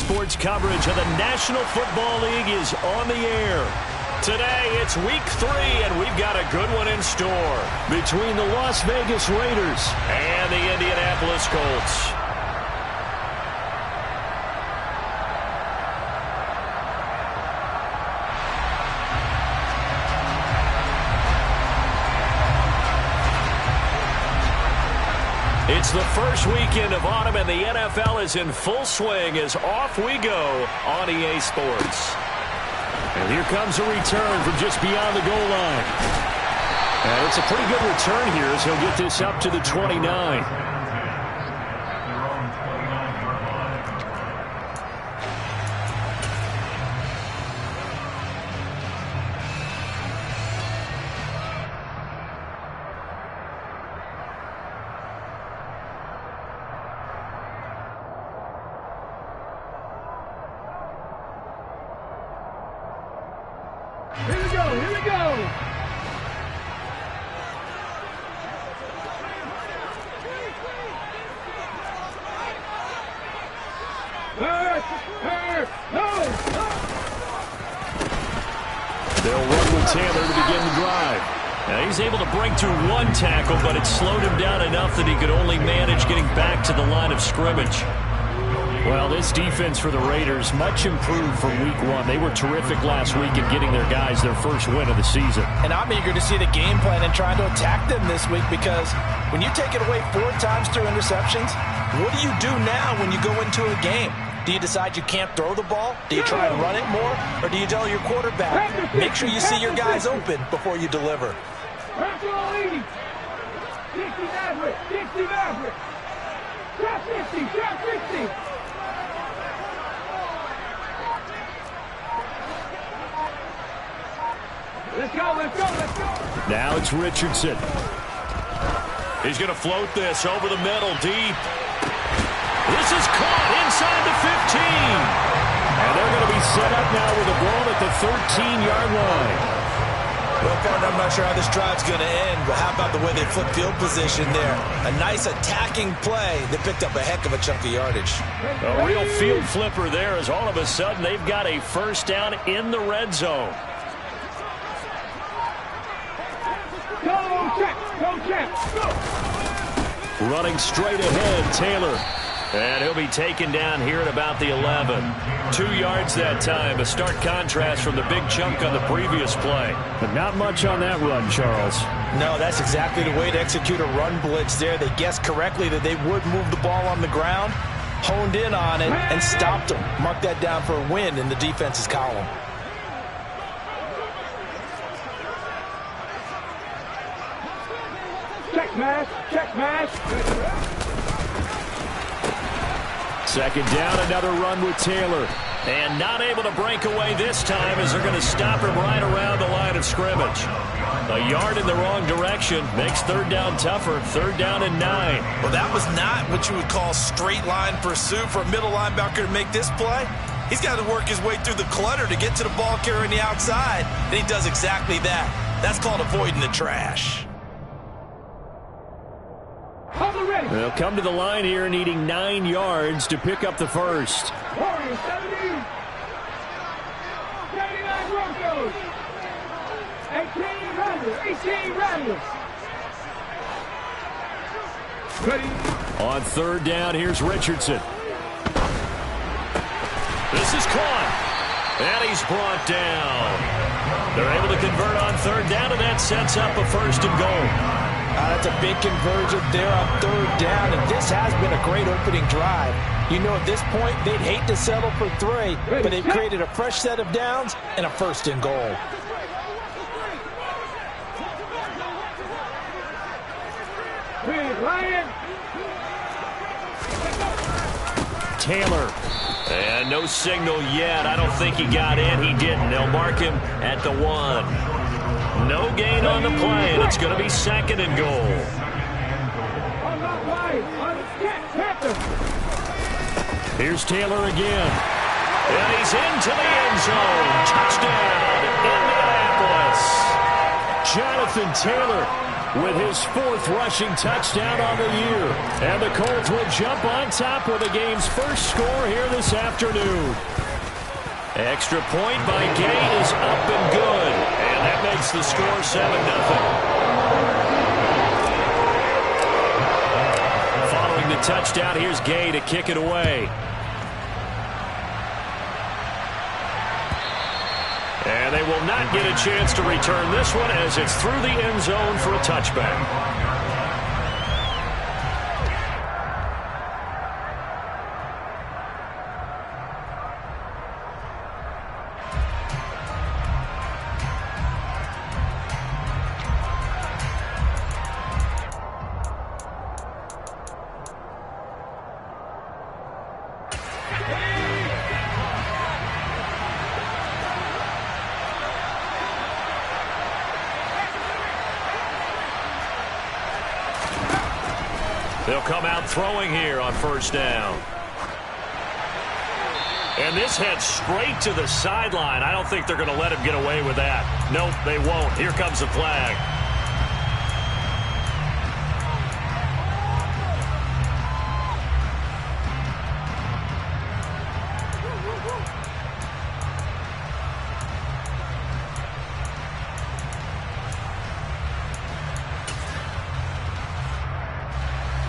Sports coverage of the National Football League is on the air. Today, it's Week 3, and we've got a good one in store between the Las Vegas Raiders and the Indianapolis Colts. It's the first weekend of autumn, and the NFL is in full swing as off we go on EA Sports. And here comes a return from just beyond the goal line. And it's a pretty good return here as he'll get this up to the 29. Here we go, here we go! They'll run with Taylor to begin the drive. Now he's able to break through one tackle, but it slowed him down enough that he could only manage getting back to the line of scrimmage. Well, this defense for the Raiders, much improved from Week 1. They were terrific last week in getting their guys their first win of the season. And I'm eager to see the game plan and trying to attack them this week, because when you take it away 4 times through interceptions, what do you do now when you go into a game? Do you decide you can't throw the ball? Do you try and run it more? Or do you tell your quarterback, make sure you see your guys open before you deliver? Let's go, let's go, let's go! Now it's Richardson. He's going to float this over the middle, deep. This is caught inside the 15. And they're going to be set up now with a ball at the 13-yard line. Well, partner, I'm not sure how this drive's going to end, but how about the way they flip field position there? A nice attacking play that picked up a heck of a chunk of yardage. A real field flipper there, as all of a sudden they've got a first down in the red zone. Running straight ahead, Taylor. And he'll be taken down here at about the 11. 2 yards that time, a stark contrast from the big chunk on the previous play. But not much on that run, Charles. No, that's exactly the way to execute a run blitz there. They guessed correctly that they would move the ball on the ground, honed in on it, and stopped them. Mark that down for a win in the defense's column. Check mash, check mash. Second down, another run with Taylor. And not able to break away this time as they're going to stop him right around the line of scrimmage. A yard in the wrong direction makes third down tougher. Third down and 9. Well, that was not what you would call straight line pursuit for a middle linebacker to make this play. He's got to work his way through the clutter to get to the ball carrier on the outside, and he does exactly that. That's called avoiding the trash. They'll come to the line here needing 9 yards to pick up the first. 79 Broncos. 18 Raiders. Ready. On third down, here's Richardson. This is caught. And he's brought down. They're able to convert on third down, and that sets up a first and goal. That's a big conversion there on third down, and this has been a great opening drive. You know, at this point, they'd hate to settle for 3, but they've created a fresh set of downs and a first and goal. Taylor. And no signal yet. I don't think he got in. He didn't. They'll mark him at the 1. No gain on the play, and it's going to be second and goal. Here's Taylor again. And he's into the end zone. Touchdown, Indianapolis. Jonathan Taylor with his 4th rushing touchdown on the year. And the Colts will jump on top with the game's first score here this afternoon. Extra point by Gay is up and good. And that makes the score 7-0. Following the touchdown, here's Gay to kick it away. And they will not get a chance to return this one as it's through the end zone for a touchback. They'll come out throwing here on first down. And this heads straight to the sideline. I don't think they're going to let him get away with that. Nope, they won't. Here comes the flag.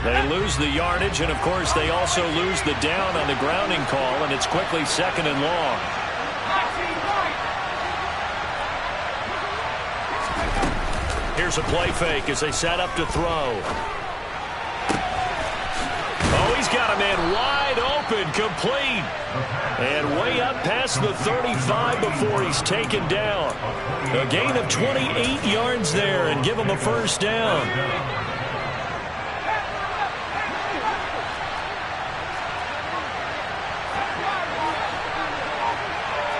They lose the yardage, and, of course, they also lose the down on the grounding call, and it's quickly 2nd and long. Here's a play fake as they set up to throw. Oh, he's got a man wide open, complete. And way up past the 35 before he's taken down. A gain of 28 yards there and give him a first down.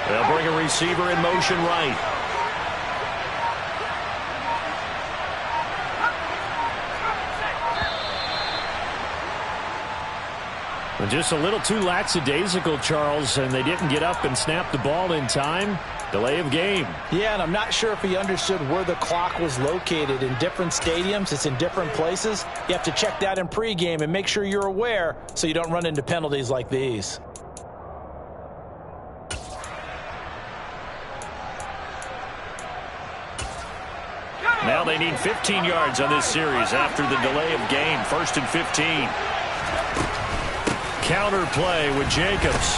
They'll bring a receiver in motion right. Well, just a little too lackadaisical, Charles, and they didn't get up and snap the ball in time. Delay of game. Yeah, and I'm not sure if he understood where the clock was located. In different stadiums, it's in different places. You have to check that in pregame and make sure you're aware so you don't run into penalties like these. Now they need 15 yards on this series after the delay of game. 1st and 15. Counter play with Jacobs.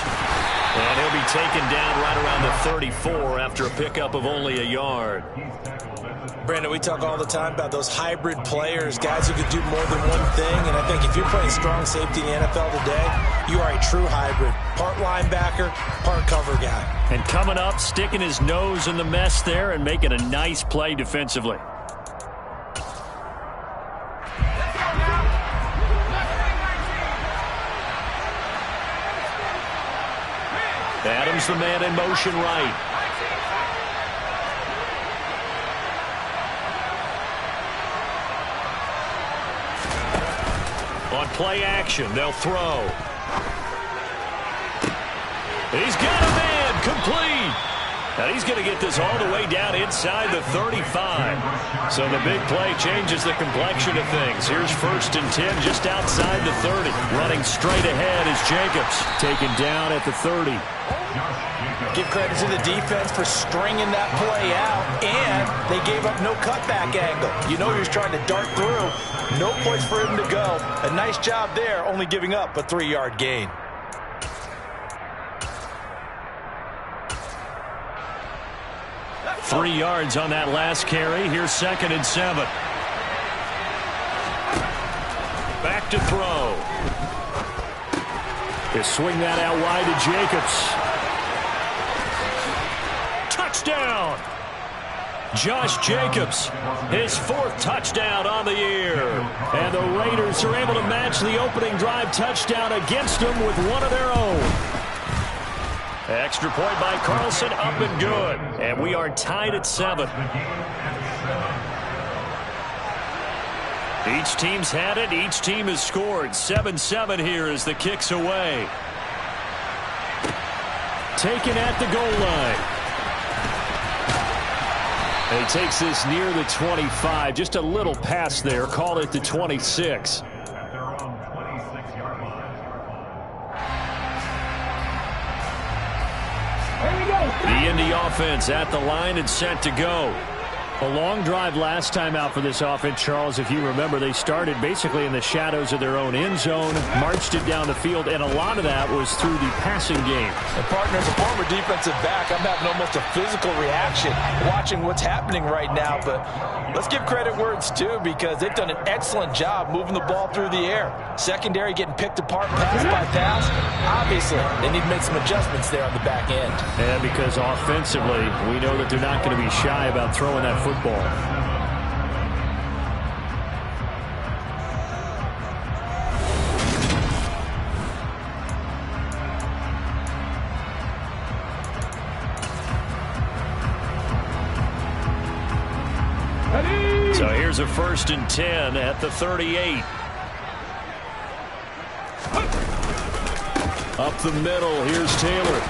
And he'll be taken down right around the 34 after a pickup of only a yard. Brandon, we talk all the time about those hybrid players, guys who could do more than one thing. And I think if you're playing strong safety in the NFL today, you are a true hybrid. Part linebacker, part cover guy. And coming up, sticking his nose in the mess there and making a nice play defensively. Adams the man in motion right. On play action, they'll throw. He's got a man, complete. And he's going to get this all the way down inside the 35. So the big play changes the complexion of things. Here's 1st and 10 just outside the 30. Running straight ahead is Jacobs. Taken down at the 30. Give credit to the defense for stringing that play out, and they gave up no cutback angle. You know he was trying to dart through. No place for him to go. A nice job there, only giving up a 3-yard gain. Three yards on that last carry. Here's 2nd and 7. Back to throw. He'll swing that out wide to Jacobs. Touchdown! Josh Jacobs, his 4th touchdown on the year. And the Raiders are able to match the opening drive touchdown against them with one of their own. Extra point by Carlson, up and good. And we are tied at 7. Each team's had it. Each team has scored. 7-7 here as the kick's away. Taken at the goal line. And he takes this near the 25. Just a little pass there. Call it the 26. The Indy offense at the line and set to go. A long drive last time out for this offense, Charles. If you remember, they started basically in the shadows of their own end zone, marched it down the field, and a lot of that was through the passing game. And partner, as a former defensive back, I'm having almost a physical reaction watching what's happening right now. But let's give credit where it's due, because they've done an excellent job moving the ball through the air. Secondary getting picked apart pass by pass. Obviously, they need to make some adjustments there on the back end. And because offensively, we know that they're not going to be shy about throwing that football. So here's a 1st and 10 at the 38. Up the middle, here's Taylor.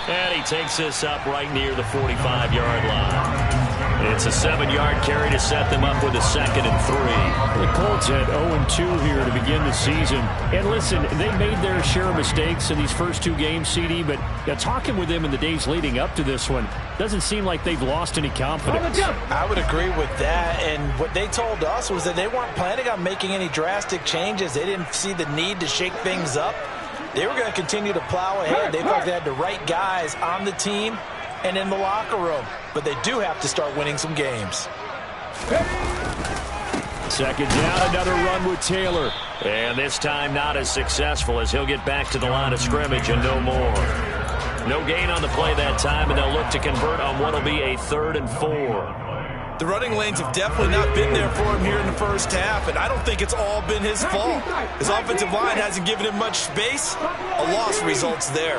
And he takes this up right near the 45-yard line. It's a 7-yard carry to set them up with a 2nd and 3. The Colts had 0-2 here to begin the season. And listen, they made their share of mistakes in these first 2 games, CD, but talking with them in the days leading up to this one, doesn't seem like they've lost any confidence. I would agree with that, and what they told us was that they weren't planning on making any drastic changes. They didn't see the need to shake things up. They were going to continue to plow ahead. They felt they had the right guys on the team and in the locker room. But they do have to start winning some games. 2nd down, another run with Taylor. And this time not as successful, as he'll get back to the line of scrimmage and no more. No gain on the play that time, and they'll look to convert on what will be a 3rd and 4. The running lanes have definitely not been there for him here in the first half, and I don't think it's all been his fault. His offensive line hasn't given him much space. A loss results there.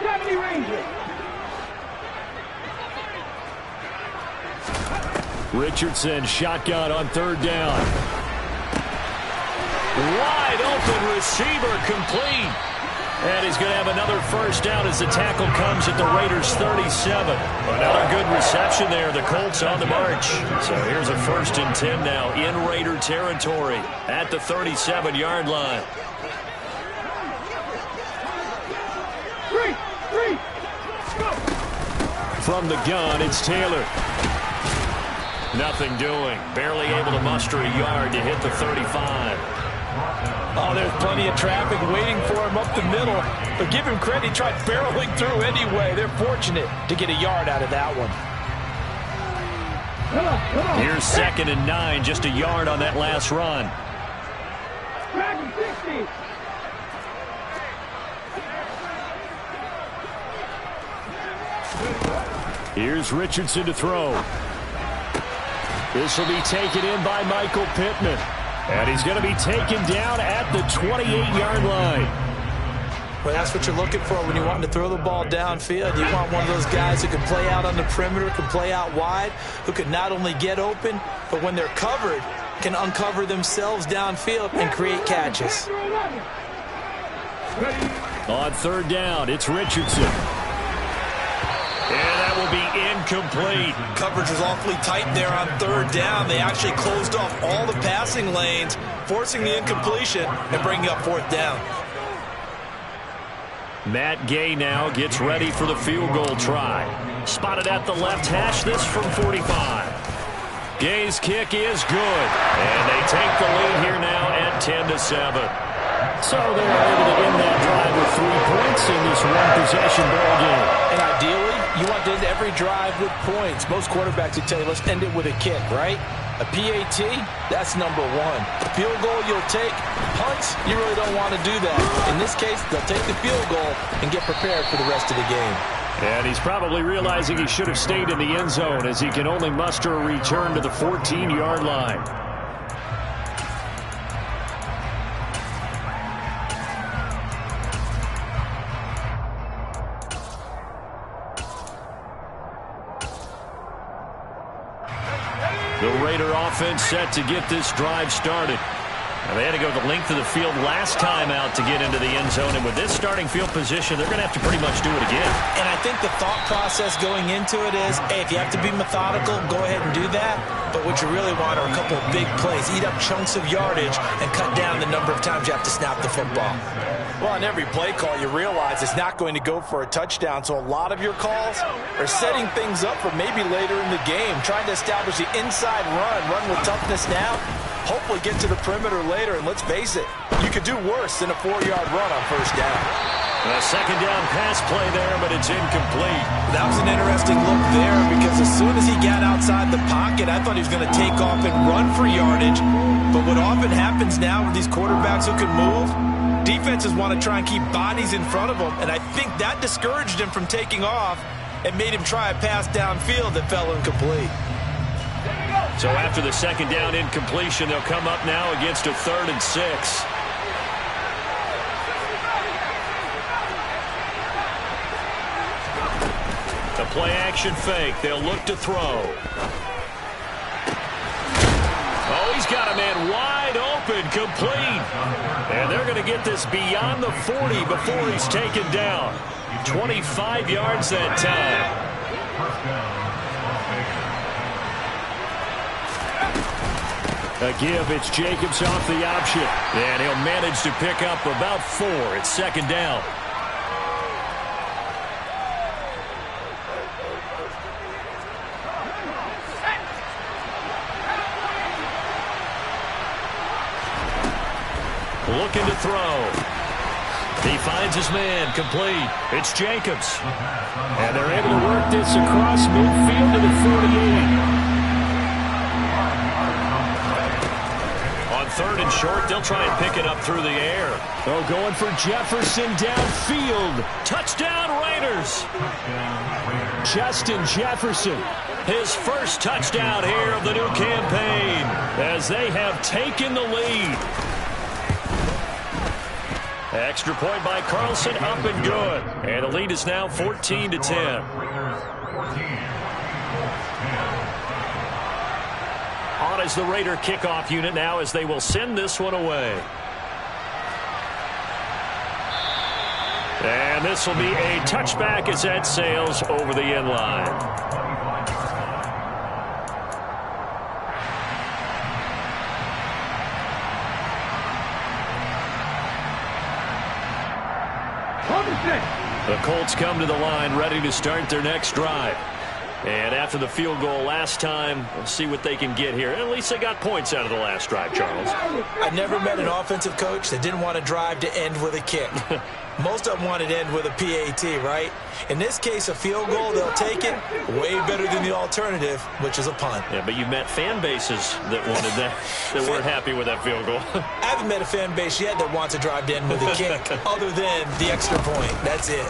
70 Rangers. Richardson, shotgun on 3rd down. Wide open receiver, complete. And he's going to have another 1st down as the tackle comes at the Raiders' 37. Another good reception there. The Colts on the march. So here's a 1st and 10 now in Raider territory at the 37-yard line. From the gun, it's Taylor. Nothing doing. Barely able to muster a yard to hit the 35. Oh, there's plenty of traffic waiting for him up the middle. But give him credit, he tried barreling through anyway. They're fortunate to get a yard out of that one. Here's 2nd and 9, just a yard on that last run. Here's Richardson to throw. This will be taken in by Michael Pittman. And he's going to be taken down at the 28-yard line. Well, that's what you're looking for when you're wanting to throw the ball downfield. You want one of those guys who can play out on the perimeter, can play out wide, who can not only get open, but when they're covered, can uncover themselves downfield and create catches. On 3rd down, it's Richardson. And that will be incomplete. Coverage was awfully tight there on 3rd down. They actually closed off all the passing lanes, forcing the incompletion and bringing up 4th down. Matt Gay now gets ready for the field goal try. Spotted at the left hash, this from 45. Gay's kick is good. And they take the lead here now at 10-7. So they are able to end that drive with 3 points in this one-possession ball game. And ideally, you want to end every drive with points. Most quarterbacks would tell you, let's end it with a kick, right? A PAT, that's number 1. Field goal you'll take. Punts, you really don't want to do that. In this case, they'll take the field goal and get prepared for the rest of the game. And he's probably realizing he should have stayed in the end zone, as he can only muster a return to the 14-yard line. The Raider offense set to get this drive started. And they had to go the length of the field last time out to get into the end zone. And with this starting field position, they're going to have to pretty much do it again. And I think the thought process going into it is, hey, if you have to be methodical, go ahead and do that. But what you really want are a couple of big plays. Eat up chunks of yardage and cut down the number of times you have to snap the football. Well, on every play call, you realize it's not going to go for a touchdown. So a lot of your calls are setting things up for maybe later in the game, trying to establish the inside run with toughness now. Hopefully get to the perimeter later, and let's face it, you could do worse than a 4-yard run on first down. A second down pass play there, but it's incomplete. That was an interesting look there because as soon as he got outside the pocket, I thought he was going to take off and run for yardage. But what often happens now with these quarterbacks who can move, defenses want to try and keep bodies in front of them, and I think that discouraged him from taking off and made him try a pass downfield that fell incomplete. So after the second down incompletion, they'll come up now against a 3rd and 6. The play action fake. They'll look to throw. Oh, he's got a man wide open, complete. And they're going to get this beyond the 40 before he's taken down. 25 yards that time. A give, it's Jacobs off the option. And he'll manage to pick up about 4. It's second down. Looking to throw. He finds his man, complete. It's Jacobs. And they're able to work this across midfield to the 48. On 3rd and short, they'll try and pick it up through the air. Oh, going for Jefferson downfield. Touchdown, Raiders. Justin Jefferson. His first touchdown here of the new campaign as they have taken the lead. Extra point by Carlson, up and good. And the lead is now 14-10. On is the Raider kickoff unit now as they will send this one away. And this will be a touchback as that sails over the end line. The Colts come to the line ready to start their next drive. And after the field goal last time, we'll see what they can get here. At least they got points out of the last drive, Charles. I never met an offensive coach that didn't want to drive to end with a kick. Most of them wanted to end with a PAT, right? In this case, a field goal, they'll take it way better than the alternative, which is a punt. Yeah, but you met fan bases that wanted that, that weren't happy with that field goal. I haven't met a fan base yet that wants to drive to end with a kick other than the extra point. That's it.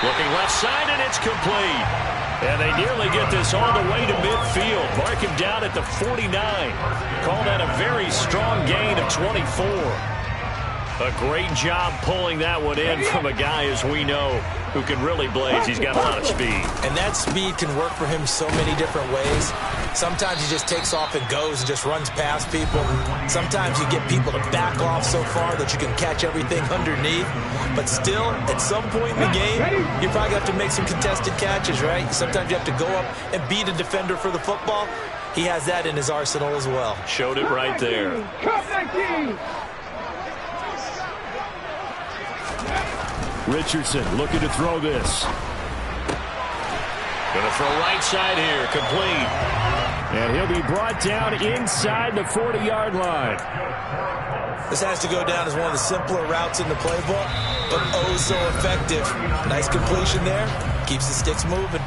Looking left side, and it's complete. And they nearly get this all the way to midfield. Mark him down at the 49. Call that a very strong gain of 24. A great job pulling that one in from a guy, as we know, who can really blaze. He's got a lot of speed. And that speed can work for him so many different ways. Sometimes he just takes off and goes and just runs past people. Sometimes you get people to back off so far that you can catch everything underneath. But still, at some point in the game, you probably have to make some contested catches, right? Sometimes you have to go up and beat a defender for the football. He has that in his arsenal as well. Showed it right there. Richardson looking to throw this. Going to throw right side here, complete. And he'll be brought down inside the 40-yard line. This has to go down as one of the simpler routes in the playbook, but oh so effective. Nice completion there. Keeps the sticks moving.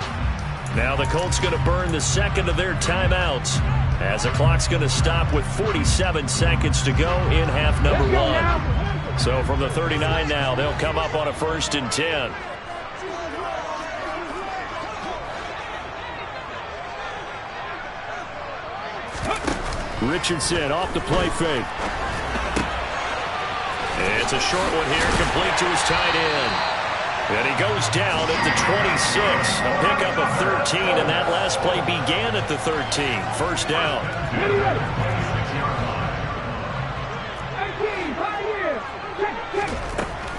Now the Colts going to burn the second of their timeouts as the clock's going to stop with 47 seconds to go in half number one. So from the 39 now, they'll come up on a 1st and 10. Richardson off the play fake. It's a short one here, complete to his tight end. And he goes down at the 26. A pickup of 13, and that last play began at the 13. First down.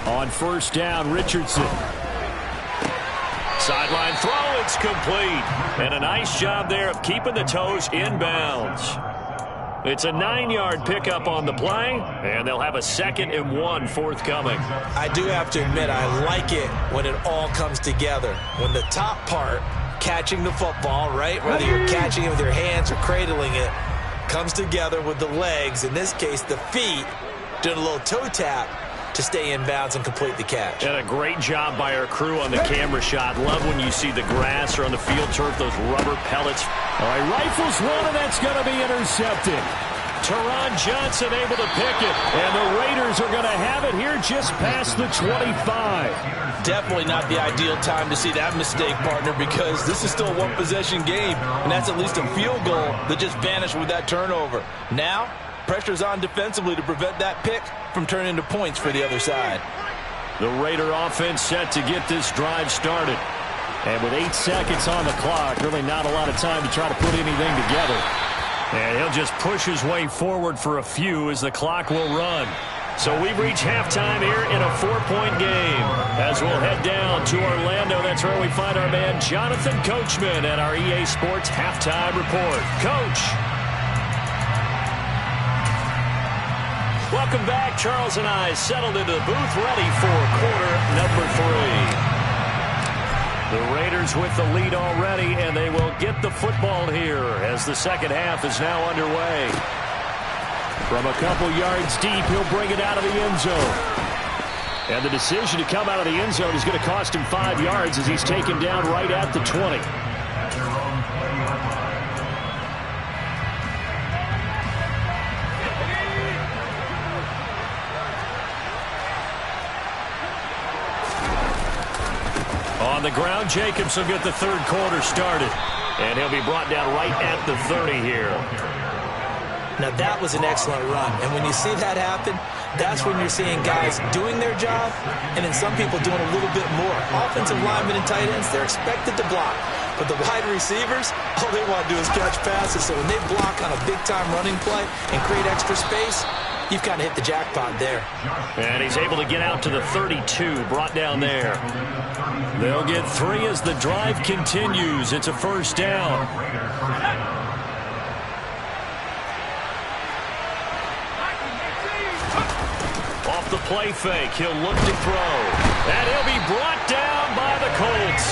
On first down, Richardson. Sideline throw, it's complete. And a nice job there of keeping the toes inbounds. It's a 9-yard pickup on the play, and they'll have a 2nd and 1 forthcoming. I do have to admit, I like it when it all comes together. When the top part, catching the football, right, whether you're catching it with your hands or cradling it, comes together with the legs, in this case the feet, doing a little toe tap to stay in bounds and complete the catch. And a great job by our crew on the camera shot. Love when you see the grass or on the field turf, those rubber pellets. All right, rifles one, and that's going to be intercepted. Teron Johnson able to pick it. And the Raiders are going to have it here just past the 25. Definitely not the ideal time to see that mistake, partner, because this is still a one-possession game, and that's at least a field goal that just vanished with that turnover. Now, pressure's on defensively to prevent that pick from turning into points for the other side. The Raider offense set to get this drive started. And with 8 seconds on the clock, really not a lot of time to try to put anything together. And he'll just push his way forward for a few as the clock will run. So we've reached halftime here in a 4-point game. As we'll head down to Orlando, that's where we find our man Jonathan Coachman at our EA Sports Halftime Report. Coach. Welcome back. Charles and I settled into the booth, ready for quarter number 3. The Raiders with the lead already, and they will get the football here as the second half is now underway. From a couple yards deep, he'll bring it out of the end zone. And the decision to come out of the end zone is going to cost him 5 yards as he's taken down right at the 20. On the ground, Jacobs will get the third quarter started. And he'll be brought down right at the 30 here. Now that was an excellent run. And when you see that happen, that's when you're seeing guys doing their job and then some people doing a little bit more. Offensive linemen and tight ends, they're expected to block. But the wide receivers, all they want to do is catch passes. So when they block on a big-time running play and create extra space, you've kind of hit the jackpot there. And he's able to get out to the 32, brought down there. They'll get 3 as the drive continues. It's a first down. Off the play fake, he'll look to throw. And he'll be brought down by the Colts.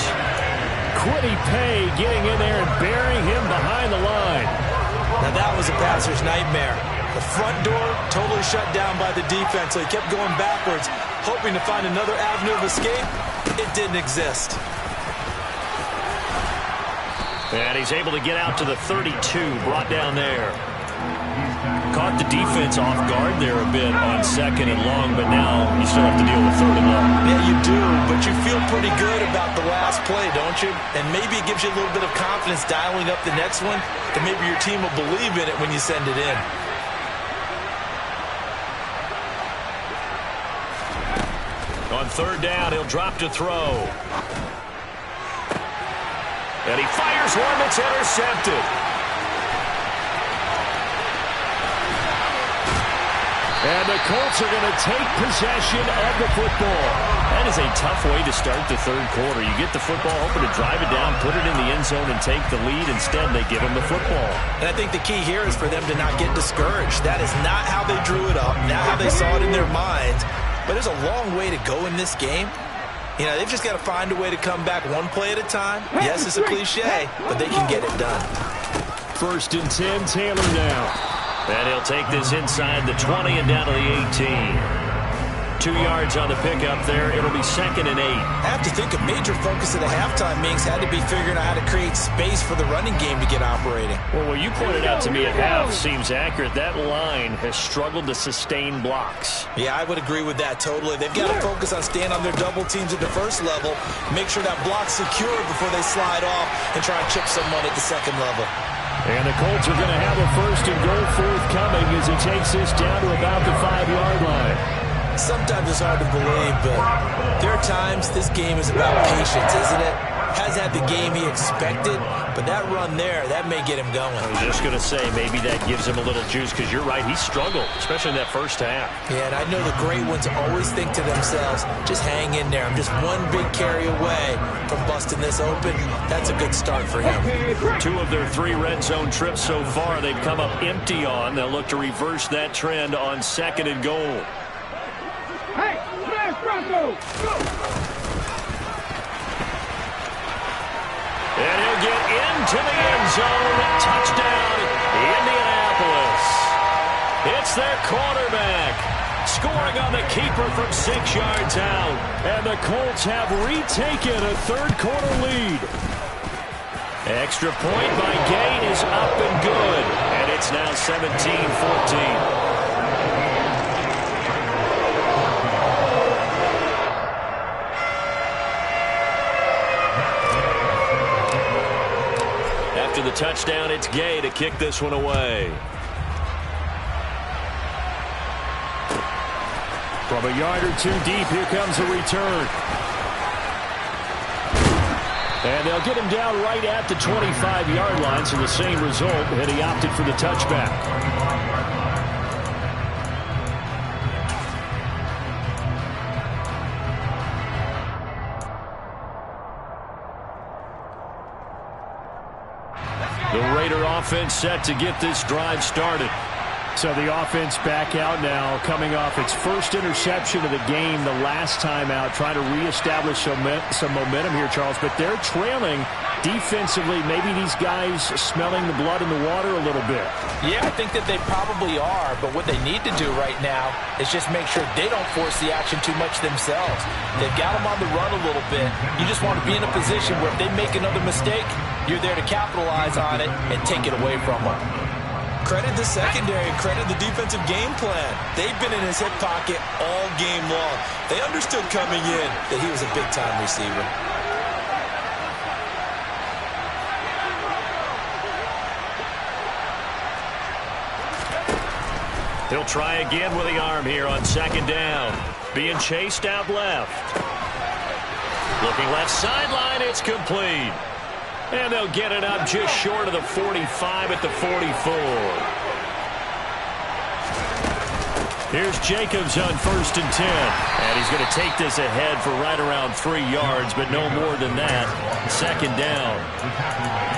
Quiddy Pay getting in there and burying him behind the line. Now that was a passer's nightmare. The front door totally shut down by the defense, so he kept going backwards, hoping to find another avenue of escape. It didn't exist. And he's able to get out to the 32, brought down there. Caught the defense off guard there a bit on 2nd and long, but now you still have to deal with 3rd and long. Yeah, you do, but you feel pretty good about the last play, don't you? And maybe it gives you a little bit of confidence dialing up the next one, that maybe your team will believe in it when you send it in. On 3rd down, he'll drop to throw. And he fires one that's intercepted. And the Colts are going to take possession of the football. That is a tough way to start the third quarter. You get the football, hoping to drive it down, put it in the end zone, and take the lead. Instead, they give him the football. And I think the key here is for them to not get discouraged. That is not how they drew it up, not how they saw it in their minds. But there's a long way to go in this game. You know, they've just got to find a way to come back one play at a time. Yes, it's a cliche, but they can get it done. 1st and 10, Taylor now. And he'll take this inside the 20 and down to the 18. 2 yards on the pickup there. It'll be 2nd and 8. I have to think a major focus of the halftime, Minks, had to be figuring out how to create space for the running game to get operating. Well, what you pointed out to me at half seems accurate. That line has struggled to sustain blocks. Yeah, I would agree with that totally. They've got to focus on staying on their double teams at the first level, make sure that block's secure before they slide off and try and chip someone at the second level. And the Colts are going to have a 1st and goal forthcoming as he takes this down to about the 5-yard line. Sometimes it's hard to believe, but there are times this game is about patience, isn't it? Hasn't had the game he expected, but that run there, that may get him going. I was just going to say, maybe that gives him a little juice, because you're right, he struggled, especially in that first half. Yeah, and I know the great ones always think to themselves, just hang in there. I'm just one big carry away from busting this open. That's a good start for him. 2 of their 3 red zone trips so far, they've come up empty on. They'll look to reverse that trend on 2nd and goal. Hey, smash Bronco! Go! And he'll get into the end zone. Touchdown, Indianapolis. It's their quarterback scoring on the keeper from 6 yards out. And the Colts have retaken a third-quarter lead. Extra point by Gay is up and good. And it's now 17-14. After the touchdown, it's Gay to kick this one away. From a yard or 2 deep, here comes a return. And they'll get him down right at the 25-yard line, so the same result, and he opted for the touchback. The Raider offense set to get this drive started. So the offense back out now, coming off its first interception of the game the last time out, trying to reestablish some momentum here, Charles. But they're trailing defensively. Maybe these guys smelling the blood in the water a little bit. Yeah, I think that they probably are. But what they need to do right now is just make sure they don't force the action too much themselves. They've got them on the run a little bit. You just want to be in a position where if they make another mistake, you're there to capitalize on it and take it away from them. Credit the secondary, credit the defensive game plan. They've been in his hip pocket all game long. They understood coming in that he was a big-time receiver. He'll try again with the arm here on 2nd down. Being chased out left. Looking left sideline, it's complete. And they'll get it up just short of the 45 at the 44. Here's Jacobs on 1st and 10. And he's going to take this ahead for right around 3 yards, but no more than that. 2nd down.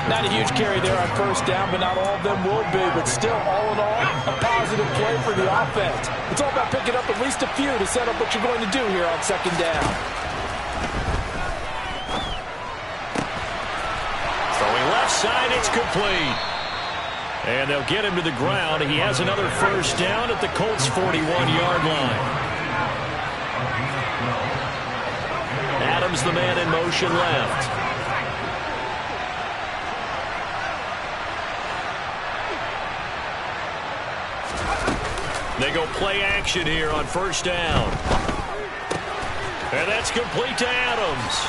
Not a huge carry there on 1st down, but not all of them will be. But still, all in all, a positive play for the offense. It's all about picking up at least a few to set up what you're going to do here on 2nd down. Left side, it's complete. And they'll get him to the ground. He has another 1st down at the Colts' 41-yard line. Adams, the man in motion left. They go play action here on 1st down. And that's complete to Adams.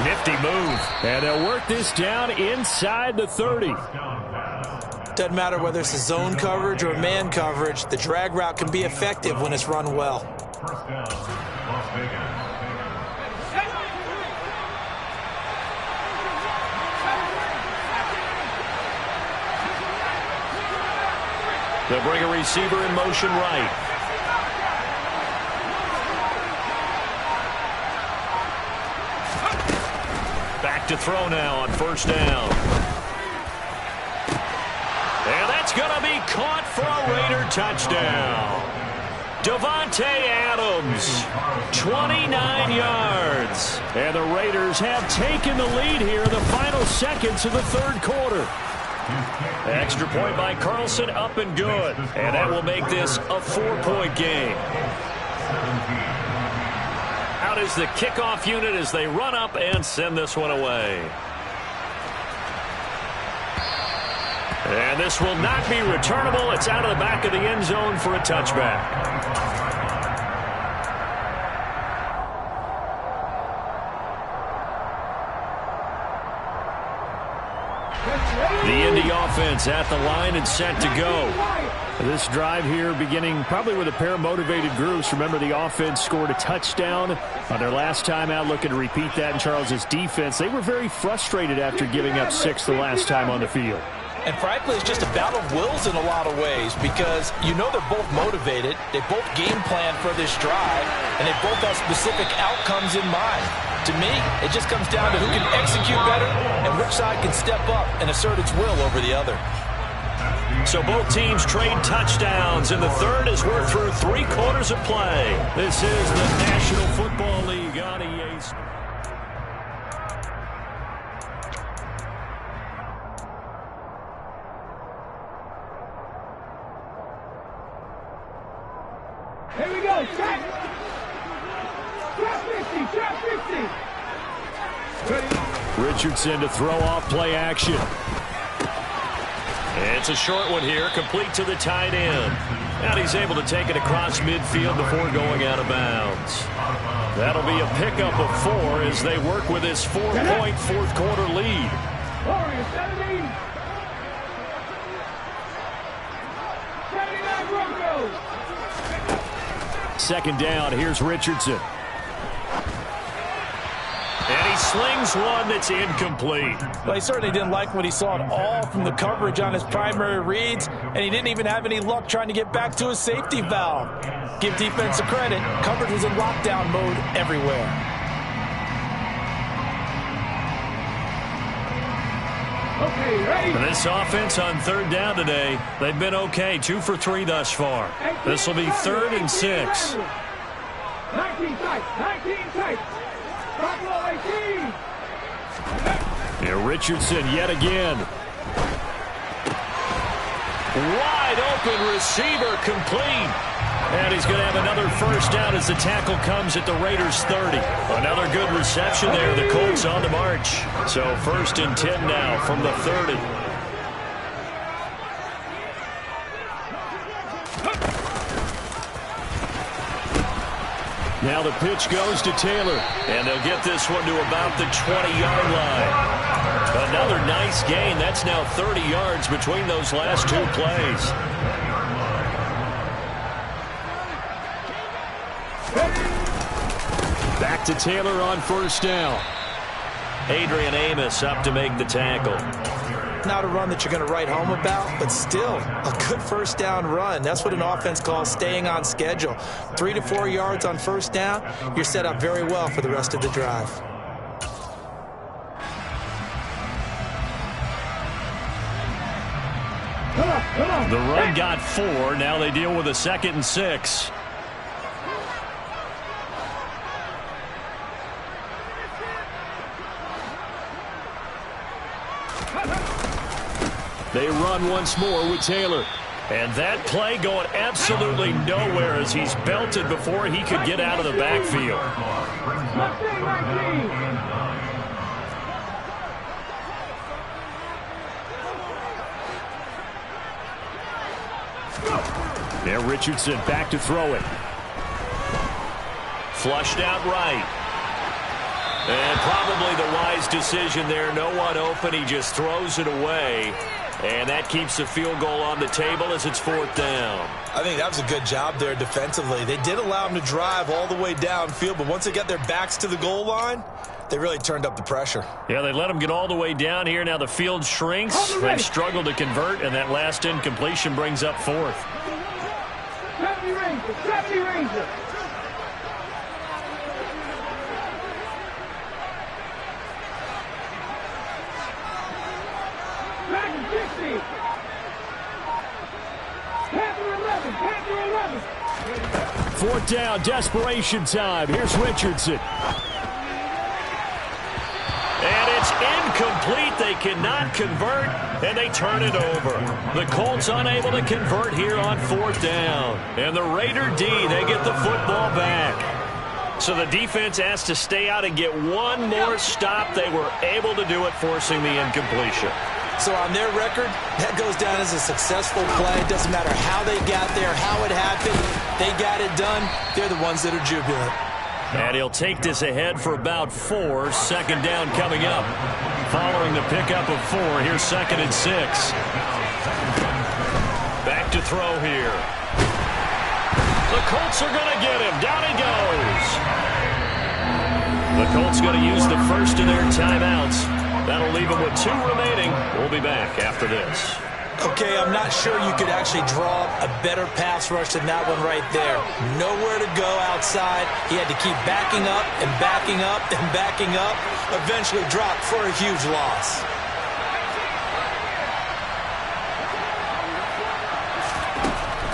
Nifty move. And they'll work this down inside the 30. Doesn't matter whether it's a zone coverage or man coverage, the drag route can be effective when it's run well. They'll bring a receiver in motion right. Back to throw now on 1st down. And that's going to be caught for a Raider touchdown. Davante Adams, 29 yards. And the Raiders have taken the lead here in the final seconds of the 3rd quarter. Extra point by Carlson, up and good. And that will make this a 4-point game. Out is the kickoff unit as they run up and send this one away. And this will not be returnable. It's out of the back of the end zone for a touchback. The Indy offense at the line and set to go. This drive here beginning probably with a pair of motivated groups. Remember, the offense scored a touchdown on their last time out, looking to repeat that in Charles's defense. They were very frustrated after giving up 6 the last time on the field. And frankly, it's just a battle of wills in a lot of ways because you know they're both motivated, they both game plan for this drive, and they both have specific outcomes in mind. To me, it just comes down to who can execute better and which side can step up and assert its will over the other. So both teams trade touchdowns, and the third as we're through 3 quarters of play. This is the National Football League on EA Sports. Here we go, trap 50, 50. Richardson to throw off play action. It's a short one here, complete to the tight end. And he's able to take it across midfield before going out of bounds. That'll be a pickup of 4 as they work with this 4-point fourth quarter lead. Warriors 70. 79 Broncos. Second down, here's Richardson. And he slings one that's incomplete. Well, he certainly didn't like what he saw at all from the coverage on his primary reads, and he didn't even have any luck trying to get back to his safety valve. Give defense a credit. Coverage was in lockdown mode everywhere. Okay, ready? This offense on third down today, they've been okay, 2 for 3 thus far. This will be 3rd and 6. 19 tight, 19 tight. Here Richardson yet again. Wide open receiver complete. And he's going to have another first down as the tackle comes at the Raiders' 30. Another good reception there. The Colts on the march. So 1st and 10 now from the 30. Now the pitch goes to Taylor. And they'll get this one to about the 20-yard line. Another nice gain. That's now 30 yards between those last 2 plays. Back to Taylor on first down. Adrian Amos up to make the tackle. Not a run that you're going to write home about, but still a good first down run. That's what an offense calls staying on schedule. 3 to 4 yards on first down, you're set up very well for the rest of the drive. The run got 4. Now they deal with a 2nd and 6. They run once more with Taylor. And that play going absolutely nowhere as he's belted before he could get out of the backfield. 19. There Richardson back to throw it. Flushed out right. And probably the wise decision there. No one open. He just throws it away. And that keeps the field goal on the table as it's 4th down. I think that was a good job there defensively. They did allow them to drive all the way downfield, but once they got their backs to the goal line, they really turned up the pressure. Yeah, they let them get all the way down here. Now the field shrinks. They've struggled to convert, and that last incompletion brings up 4th. 70 Rangers, 70 Rangers. Panther 11. 4th down, desperation time. Here's Richardson. And it's incomplete. They cannot convert, and they turn it over. The Colts unable to convert here on 4th down. And the Raider D, they get the football back. So the defense has to stay out and get one more stop. They were able to do it, forcing the incompletion. So on their record, that goes down as a successful play. It doesn't matter how they got there, how it happened. They got it done. They're the ones that are jubilant. And he'll take this ahead for about 4. 2nd down coming up. Following the pickup of 4, here's 2nd and 6. Back to throw here. The Colts are going to get him. Down he goes. The Colts going to use the first of their timeouts. That'll leave them with 2 remaining. We'll be back after this. Okay, I'm not sure you could actually draw a better pass rush than that one right there. Nowhere to go outside. He had to keep backing up and backing up and backing up. Eventually dropped for a huge loss.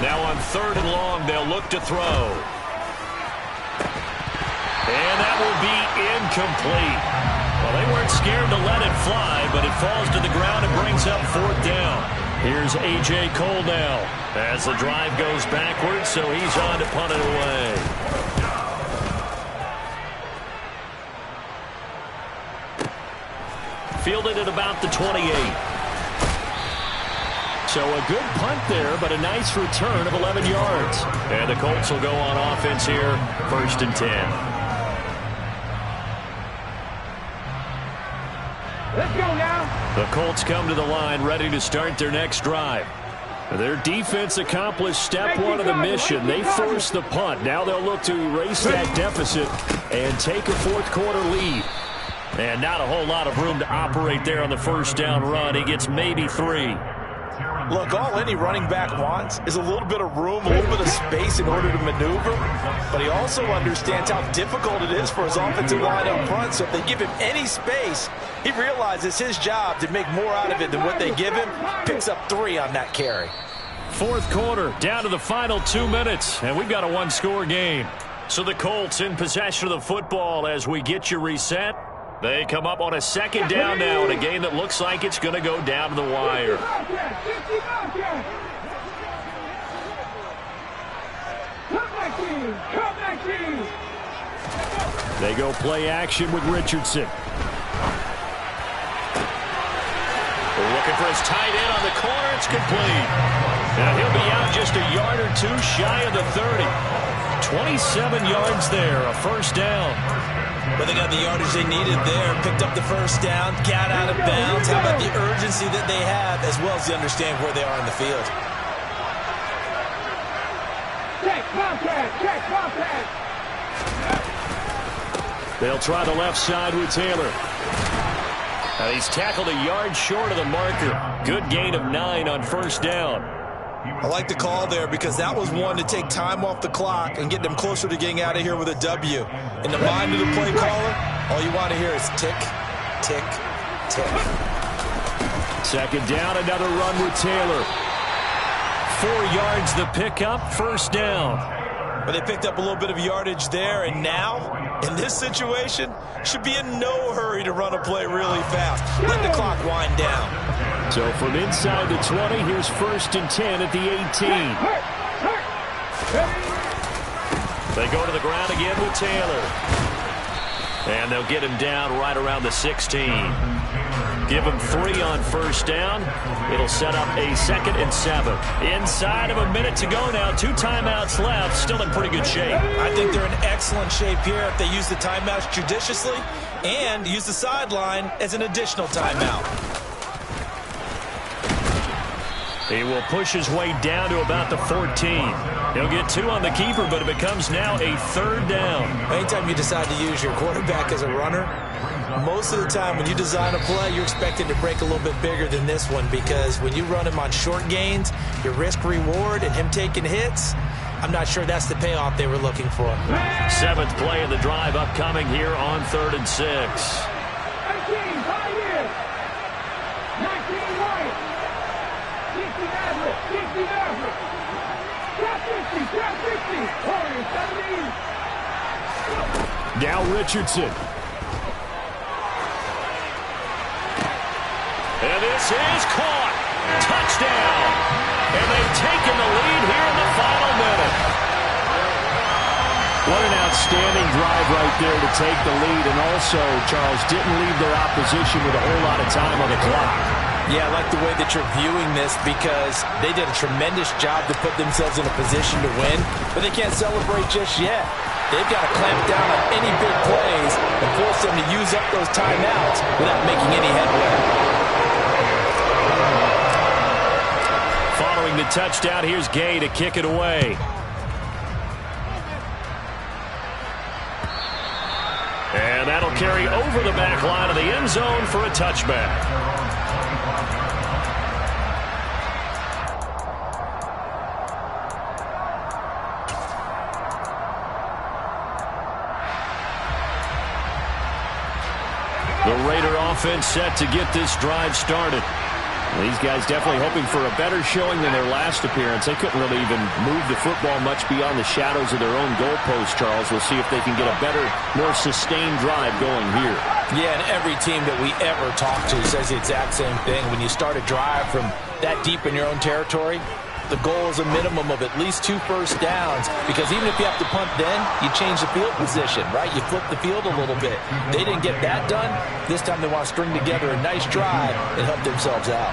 Now on 3rd and long, they'll look to throw. And that will be incomplete. Well, they weren't scared to let it fly, but it falls to the ground and brings up 4th down. Here's A.J. Cole now as the drive goes backwards, so he's on to punt it away. Fielded at about the 28. So a good punt there, but a nice return of 11 yards. And the Colts will go on offense here, 1st and 10. Let's go now. The Colts come to the line ready to start their next drive. Their defense accomplished step 1 of the mission. They forced the punt. Now they'll look to erase that deficit and take a 4th quarter lead. And not a whole lot of room to operate there on the 1st down run. He gets maybe 3. Look, all any running back wants is a little bit of room, a little bit of space in order to maneuver. But he also understands how difficult it is for his offensive line up front. So if they give him any space, he realizes his job to make more out of it than what they give him. Picks up 3 on that carry. 4th quarter, down to the final 2 minutes, and we've got a 1-score game. So the Colts in possession of the football as we get you reset. They come up on a 2nd down now in a game that looks like it's going to go down to the wire. They go play action with Richardson. Looking for his tight end on the corner. It's complete. Now he'll be out just a yard or 2 shy of the 30. 27 yards there, a 1st down. But they got the yardage they needed there. Picked up the 1st down, got out of bounds. How about the urgency that they have, as well as they understand where they are in the field? Check contact, check contact. They'll try the left side with Taylor. He's tackled a yard short of the marker. Good gain of 9 on 1st down. I like the call there because that was one to take time off the clock and get them closer to getting out of here with a W. In the mind of the play caller, all you want to hear is tick, tick, tick. 2nd down, another run with Taylor. 4 yards the pickup, 1st down. But they picked up a little bit of yardage there, and now, in this situation, should be in no hurry to run a play really fast. Let the clock wind down. So from inside the 20, here's 1st and 10 at the 18. They go to the ground again with Taylor. And they'll get him down right around the 16. Give him 3 on 1st down. It'll set up a 2nd and 7. Inside of a minute to go now. 2 timeouts left. Still in pretty good shape. I think they're in excellent shape here if they use the timeouts judiciously and use the sideline as an additional timeout. He will push his way down to about the 14. He'll get 2 on the keeper, but it becomes now a 3rd down. Anytime you decide to use your quarterback as a runner, most of the time when you design a play, you're expected to break a little bit bigger than this one because when you run him on short gains, your risk-reward and him taking hits, I'm not sure that's the payoff they were looking for. 7th play of the drive upcoming here on 3rd and 6. 18, high in. 19, right. 60 Maverick, 60 Maverick. Trap 60, trap 60. Warriors, 70. Now Richardson. And this is caught. Touchdown. And they've taken the lead here in the final minute. What an outstanding drive right there to take the lead. And also, Charles, didn't leave their opposition with a whole lot of time on the clock. Yeah, I like the way that you're viewing this because they did a tremendous job to put themselves in a position to win, but they can't celebrate just yet. They've got to clamp down on any big plays and force them to use up those timeouts without making any headway. Following Going to touchdown. Here's Gay to kick it away. And that'll carry over the back line of the end zone for a touchback. The Raider offense set to get this drive started. These guys definitely hoping for a better showing than their last appearance. They couldn't really even move the football much beyond the shadows of their own goalpost, Charles. We'll see if they can get a better, more sustained drive going here. Yeah, and every team that we ever talk to says the exact same thing. When you start a drive from that deep in your own territory, the goal is a minimum of at least 2 first downs, because even if you have to punt then, you change the field position, right? You flip the field a little bit. They didn't get that done. This time they want to string together a nice drive and help themselves out.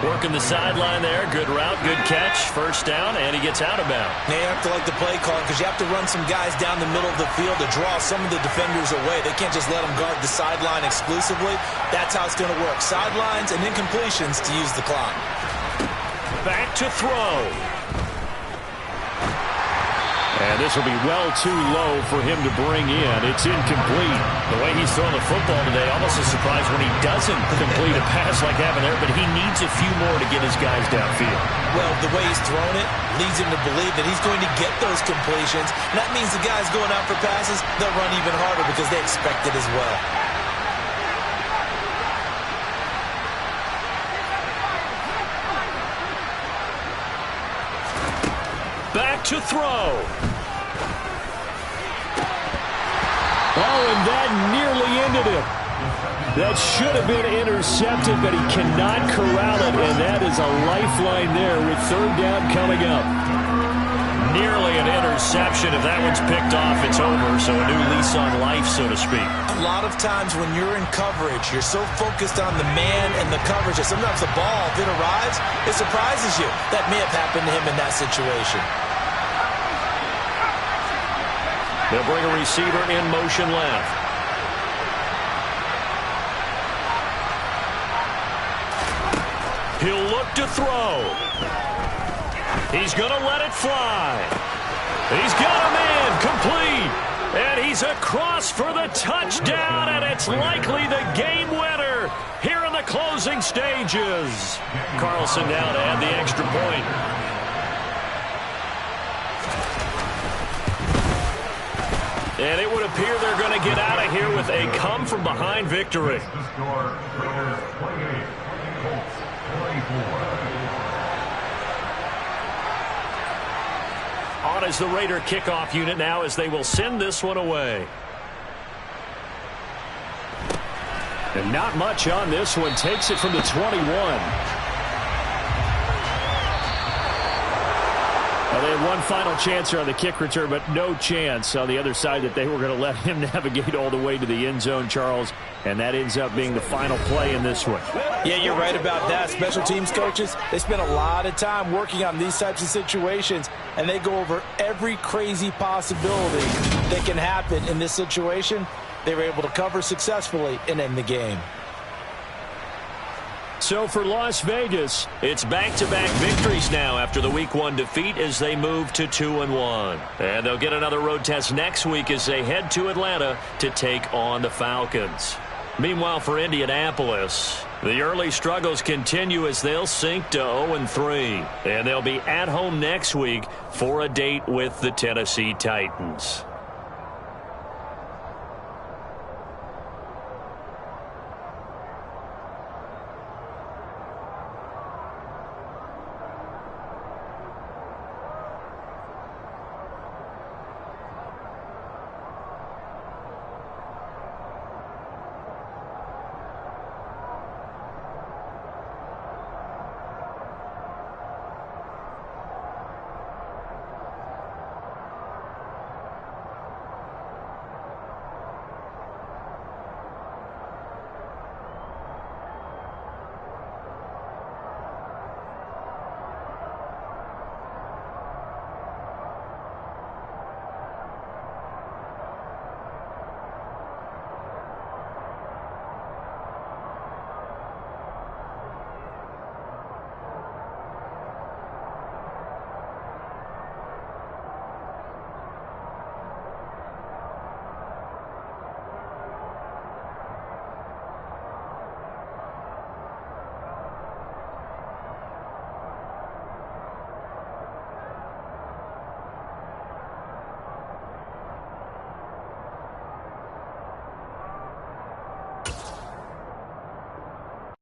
Working the sideline there. Good route, good catch. First down, and he gets out of bounds. They have to like the play call because you have to run some guys down the middle of the field to draw some of the defenders away. They can't just let them guard the sideline exclusively. That's how it's going to work. Sidelines and incompletions to use the clock. Back to throw. And this will be well too low for him to bring in. It's incomplete. The way he's throwing the football today, almost a surprise when he doesn't complete a pass like having there, but he needs a few more to get his guys downfield. Well, the way he's thrown it leads him to believe that he's going to get those completions. And that means the guys going out for passes, they'll run even harder because they expect it as well. Back to throw. Oh, and that nearly ended it. That should have been intercepted, but he cannot corral it, and that is a lifeline there with third down coming up. Nearly an interception. If that one's picked off, it's over, so a new lease on life, so to speak. A lot of times when you're in coverage, you're so focused on the man and the coverage that sometimes the ball, if it arrives, it surprises you. That may have happened to him in that situation. They'll bring a receiver in motion left. He'll look to throw. He's going to let it fly. He's got a man complete. And he's across for the touchdown, and it's likely the game winner here in the closing stages. Carlson now to add the extra point. And it would appear they're going to get out of here with a come-from-behind victory. On is the Raider kickoff unit now as they will send this one away. And not much on this one. Takes it from the 21. Well, they had one final chance here on the kick return, but no chance on the other side that they were going to let him navigate all the way to the end zone, Charles. And that ends up being the final play in this one. Yeah, you're right about that. Special teams coaches, they spend a lot of time working on these types of situations, and they go over every crazy possibility that can happen in this situation. They were able to cover successfully and end the game. So for Las Vegas, it's back-to-back victories now after the Week 1 defeat as they move to 2-1. And they'll get another road test next week as they head to Atlanta to take on the Falcons. Meanwhile, for Indianapolis, the early struggles continue as they'll sink to 0-3. And they'll be at home next week for a date with the Tennessee Titans.